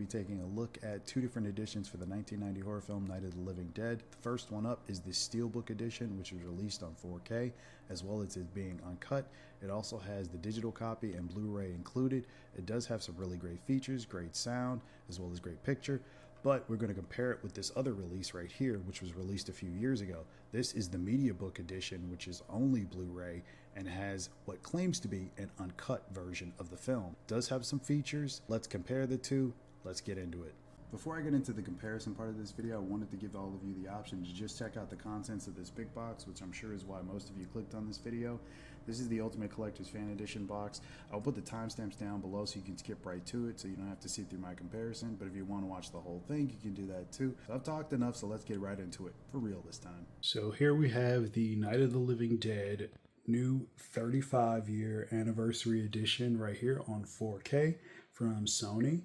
taking a look at two different editions for the 1990 horror film Night of the Living Dead. The first one up is the Steelbook edition, which was released on 4K, as well as it being uncut. It also has the digital copy and Blu-ray included. It does have some really great features, great sound, as well as great picture. But we're going to compare it with this other release right here, which was released a few years ago. This is the Mediabook edition, which is only Blu-ray and has what claims to be an uncut version of the film. It does have some features. Let's compare the two. Let's get into it. Before I get into the comparison part of this video, I wanted to give all of you the option to just check out the contents of this big box, which I'm sure is why most of you clicked on this video. This is the Ultimate Collector's Fan Edition box. I'll put the timestamps down below so you can skip right to it so you don't have to see through my comparison. But if you want to watch the whole thing, you can do that too. So I've talked enough, so let's get right into it for real this time. So here we have the Night of the Living Dead new 35-year anniversary edition right here on 4K from Sony.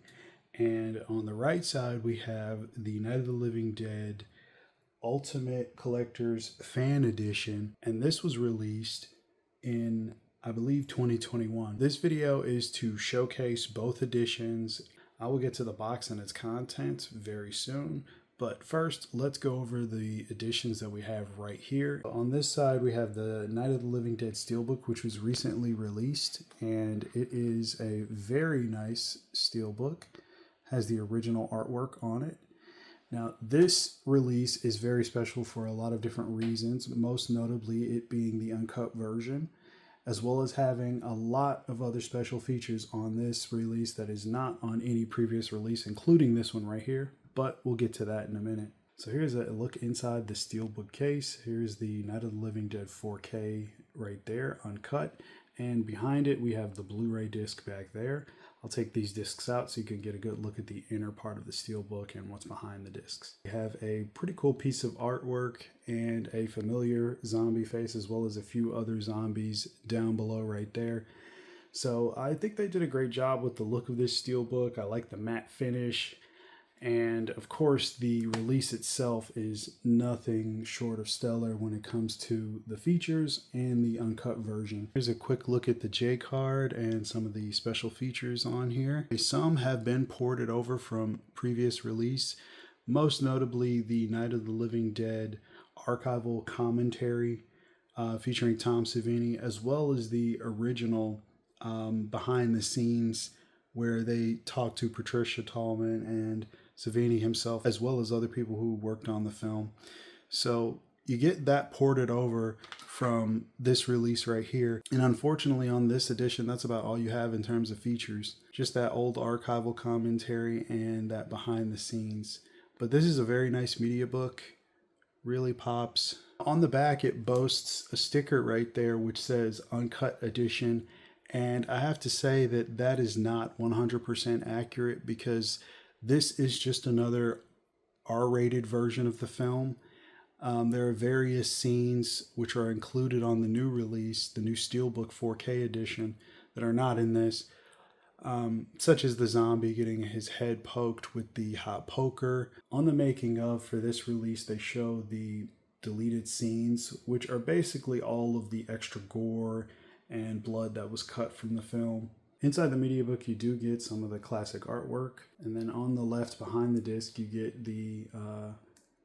And on the right side, we have the Night of the Living Dead Ultimate Collector's Fan Edition. And this was released in, I believe, 2021. This video is to showcase both editions. I will get to the box and its contents very soon. But first, let's go over the editions that we have right here. On this side, we have the Night of the Living Dead Steelbook, which was recently released. And it is a very nice steelbook. Has the original artwork on it. Now, this release is very special for a lot of different reasons, most notably it being the uncut version, as well as having a lot of other special features on this release that is not on any previous release, including this one right here, but we'll get to that in a minute. So here's a look inside the steelbook case. Here's the Night of the Living Dead 4K right there, uncut, and behind it we have the Blu-ray disc back there. I'll take these discs out so you can get a good look at the inner part of the steelbook and what's behind the discs. We have a pretty cool piece of artwork and a familiar zombie face, as well as a few other zombies down below right there. So I think they did a great job with the look of this steelbook. I like the matte finish. And of course, the release itself is nothing short of stellar when it comes to the features and the uncut version. Here's a quick look at the J card and some of the special features on here. Some have been ported over from previous release, most notably the Night of the Living Dead archival commentary featuring Tom Savini, as well as the original behind the scenes where they talk to Patricia Tallman and Savini himself, as well as other people who worked on the film. So you get that ported over from this release right here. And unfortunately on this edition, that's about all you have in terms of features. Just that old archival commentary and that behind the scenes. But this is a very nice media book. Really pops. On the back, it boasts a sticker right there which says Uncut Edition. And I have to say that that is not 100% accurate, because this is just another R-rated version of the film. There are various scenes which are included on the new release, the new Steelbook 4K edition, that are not in this, such as the zombie getting his head poked with the hot poker. On the making of for this release, they show the deleted scenes, which are basically all of the extra gore and blood that was cut from the film. Inside the media book, you do get some of the classic artwork. And then on the left behind the disc, you get the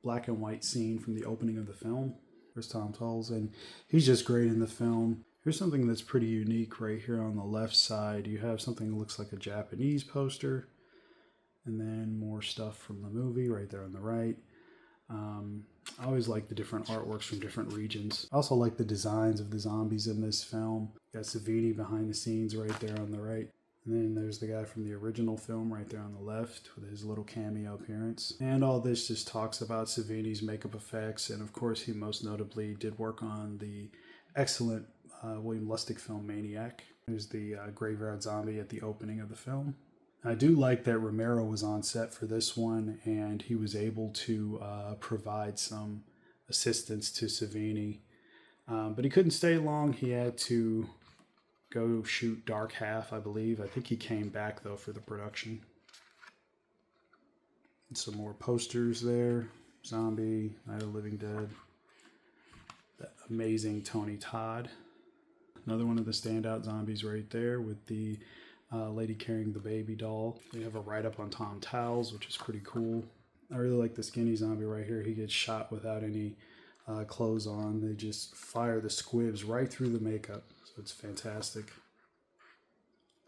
black and white scene from the opening of the film. There's Tom Tolles, and he's just great in the film. Here's something that's pretty unique right here on the left side. You have something that looks like a Japanese poster, and then more stuff from the movie right there on the right. I always like the different artworks from different regions. I also like the designs of the zombies in this film. Got Savini behind the scenes right there on the right. And then there's the guy from the original film right there on the left with his little cameo appearance. And all this just talks about Savini's makeup effects. And of course, he most notably did work on the excellent William Lustig film Maniac. There's the graveyard zombie at the opening of the film. I do like that Romero was on set for this one, and he was able to provide some assistance to Savini. But he couldn't stay long. He had to go shoot Dark Half, I believe. I think he came back, though, for the production. And some more posters there. Zombie, Night of the Living Dead. The amazing Tony Todd. Another one of the standout zombies right there with the lady carrying the baby doll. We have a write-up on Tom Towles, which is pretty cool. I really like the skinny zombie right here. He gets shot without any clothes on. They just fire the squibs right through the makeup. So it's fantastic.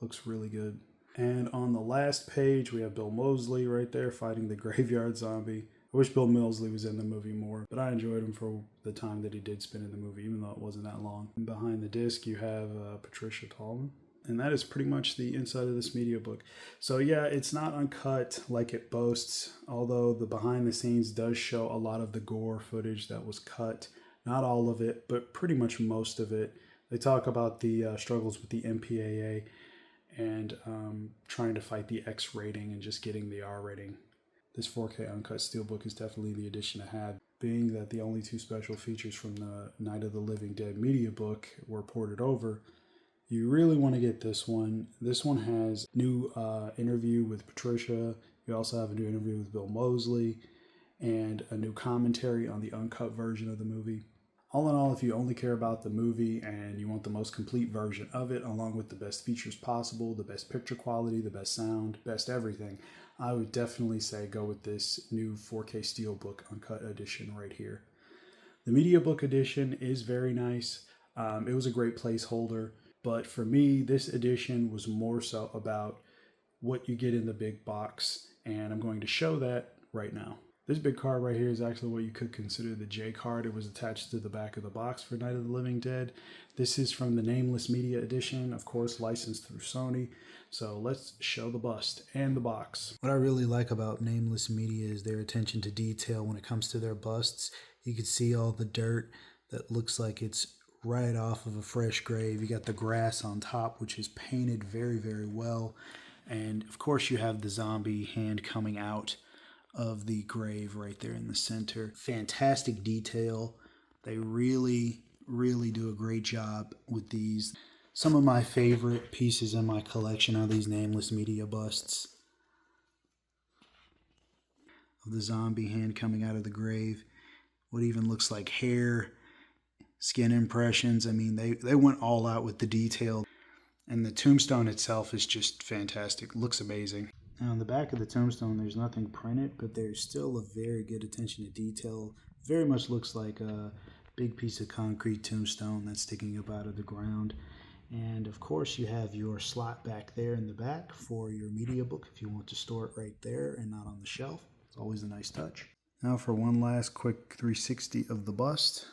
Looks really good. And on the last page, we have Bill Moseley right there fighting the graveyard zombie. I wish Bill Moseley was in the movie more, but I enjoyed him for the time that he did spend in the movie, even though it wasn't that long. And behind the disc, you have Patricia Tallman. And that is pretty much the inside of this Mediabook. So yeah, it's not uncut like it boasts, although the behind the scenes does show a lot of the gore footage that was cut. Not all of it, but pretty much most of it. They talk about the struggles with the MPAA and trying to fight the X rating and just getting the R rating. This 4K uncut Steelbook is definitely the edition to have, being that the only two special features from the Night of the Living Dead Mediabook were ported over. You really want to get this one. This one has new interview with Patricia. You also have a new interview with Bill Moseley and a new commentary on the uncut version of the movie. All in all, if you only care about the movie and you want the most complete version of it, along with the best features possible, the best picture quality, the best sound, best everything, I would definitely say go with this new 4K Steelbook Uncut edition right here. The Mediabook edition is very nice. It was a great placeholder, but for me, this edition was more so about what you get in the big box, and I'm going to show that right now. This big card right here is actually what you could consider the J card. It was attached to the back of the box for Night of the Living Dead. This is from the Nameless Media Edition, of course, licensed through Sony. So let's show the bust and the box. What I really like about Nameless Media is their attention to detail when it comes to their busts. You can see all the dirt that looks like it's right off of a fresh grave. You got the grass on top, which is painted very, very well. And of course you have the zombie hand coming out of the grave right there in the center. Fantastic detail. They really do a great job with these. Some of my favorite pieces in my collection are these Nameless Media busts of the zombie hand coming out of the grave. What even looks like hair, skin impressions. I mean, they went all out with the detail. And the tombstone itself is just fantastic. Looks amazing. Now on the back of the tombstone, there's nothing printed, but there's still a very good attention to detail. Very much looks like a big piece of concrete tombstone that's sticking up out of the ground. And of course you have your slot back there in the back for your Mediabook if you want to store it right there and not on the shelf. It's always a nice touch. Now for one last quick 360 of the bust.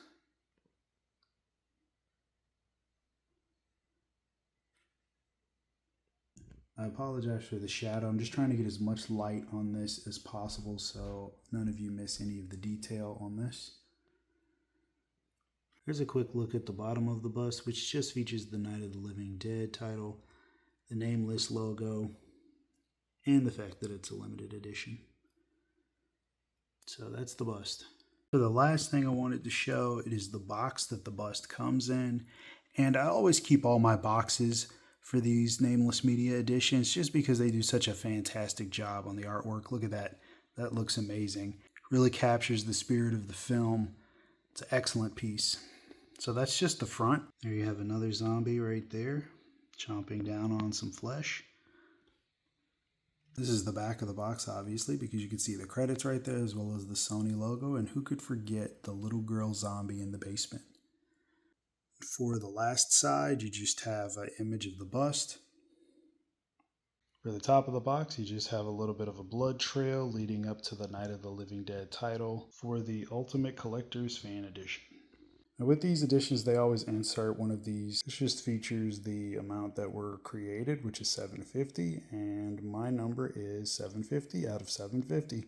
I apologize for the shadow. I'm just trying to get as much light on this as possible so none of you miss any of the detail on this. Here's a quick look at the bottom of the bust, which just features the Night of the Living Dead title, the Nameless logo, and the fact that it's a limited edition. So that's the bust. For the last thing I wanted to show, it is the box that the bust comes in. And I always keep all my boxes for these Nameless Media editions just because they do such a fantastic job on the artwork. Look at that. That looks amazing. Really captures the spirit of the film. It's an excellent piece. So that's just the front. There you have another zombie right there, chomping down on some flesh. This is the back of the box, obviously, because you can see the credits right there as well as the Sony logo. And who could forget the little girl zombie in the basement? For the last side, you just have an image of the bust. For the top of the box, you just have a little bit of a blood trail leading up to the Night of the Living Dead title for the Ultimate Collector's Fan Edition. Now with these editions, they always insert one of these. This just features the amount that were created, which is 750, and my number is 750 out of 750.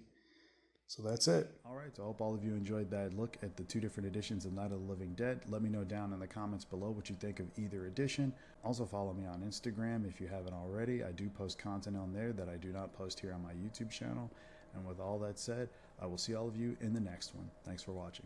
So that's it. All right, so I hope all of you enjoyed that look at the two different editions of Night of the Living Dead. Let me know down in the comments below what you think of either edition. Also follow me on Instagram if you haven't already. I do post content on there that I do not post here on my YouTube channel. And with all that said, I will see all of you in the next one. Thanks for watching.